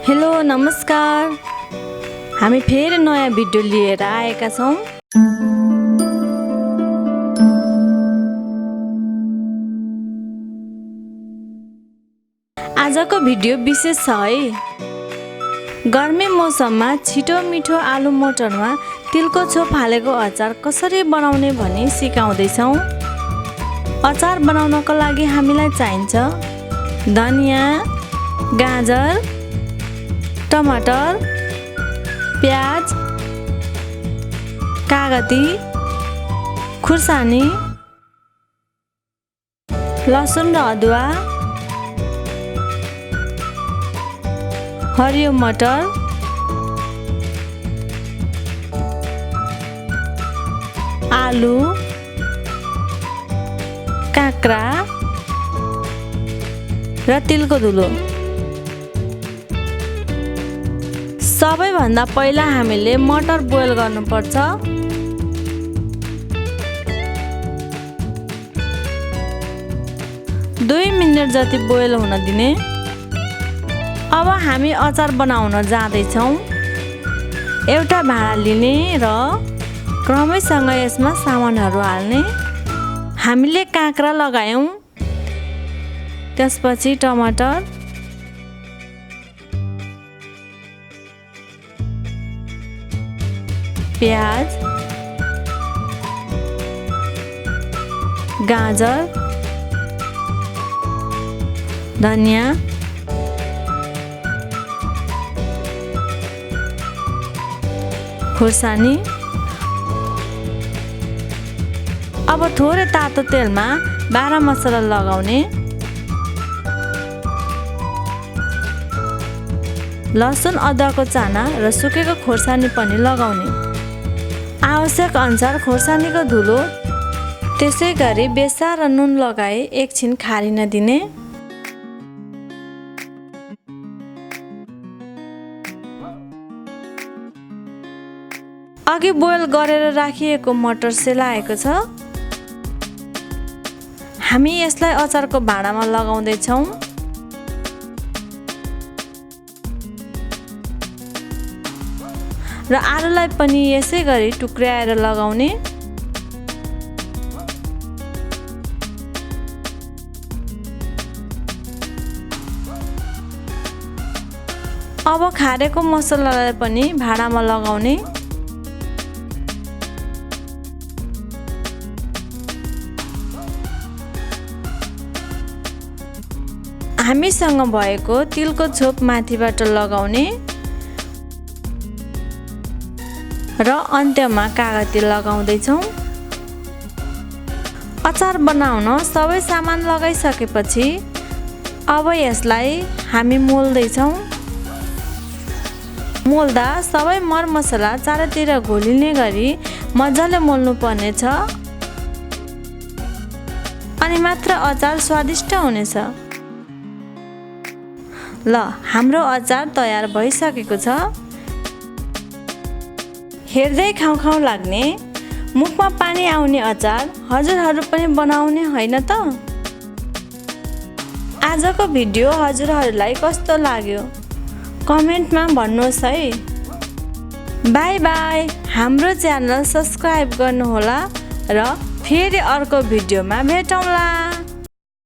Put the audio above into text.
Hello नमस्कार, हामी फेरि नयाँ भिडियो लिएर आएका छौं। आजको भिडियो विशेष छ है। गर्मी मौसममा छिटो मिठो आलु मटरमा तिलको छोप हालेको अचार कसरी बनाउने भनी सिकाउँदै छौं। अचार बनाउनको लागि हामीलाई चाहिन्छ धनिया, गाजर, टमाटर, प्याज, कागती, खुर्सानी, लसुन र अदुवा, हरियो मटर, आलु, काँक्रा र तिलको धुलो। सबैभन्दा पहिला हामीले मटर बोइल गर्नुपर्छ। दुई मिनेट जति बोइल हुन दिने। अब हामी अचार बनाउन जाँदैछौँ। एउटा भाँडा लिने र क्रमैसँग यसमा सामानहरू हाल्ने। हामीले काँक्रा लगायौँ, त्यसपछि टमाटर, प्याज, गाजर, धनिया, खुर्सानी। अब थोरै तातो तेलमा बाह्र मसला लगाउने। लसुन अदुवाको चाना र सुकेको खोर्सानी पनि लगाउने। आवश्यक अनुसार खोर्सानीको धुलो, त्यसै गरी बेसा र नुन लगाई एकछिन खारिन दिने। अघि बोइल गरेर राखिएको मटर सेलाएको छ। हामी यसलाई अचारको भाँडामा लगाउँदैछौँ। र आलुलाई पनि यसै गरी टुक्र्याएर लगाउने। अब खारेको मसलालाई पनि भाँडामा लगाउने। हामीसँग भएको तिलको छोप माथिबाट लगाउने र अन्त्यमा कागती लगाउँदैछौँ। अचार बनाउन सबै सामान लगाइसकेपछि अब यसलाई हामी मोल्दैछौँ। मोल्दा सबै मरमसला चारैतिर घोलिने गरी मजाले मोल्नु पर्नेछ, अनि मात्र अचार स्वादिष्ट हुनेछ। ल, हाम्रो अचार तयार भइसकेको छ। हेर्दै खाउँ खाउँ लाग्ने, मुखमा पानी आउने अचार हजुरहरू पनि बनाउने होइन त? आजको भिडियो हजुरहरूलाई कस्तो लाग्यो कमेन्टमा भन्नुहोस् है। By by. हाम्रो च्यानल सब्स्क्राइब गर्नुहोला र फेरि अर्को भिडियोमा भेटौँला।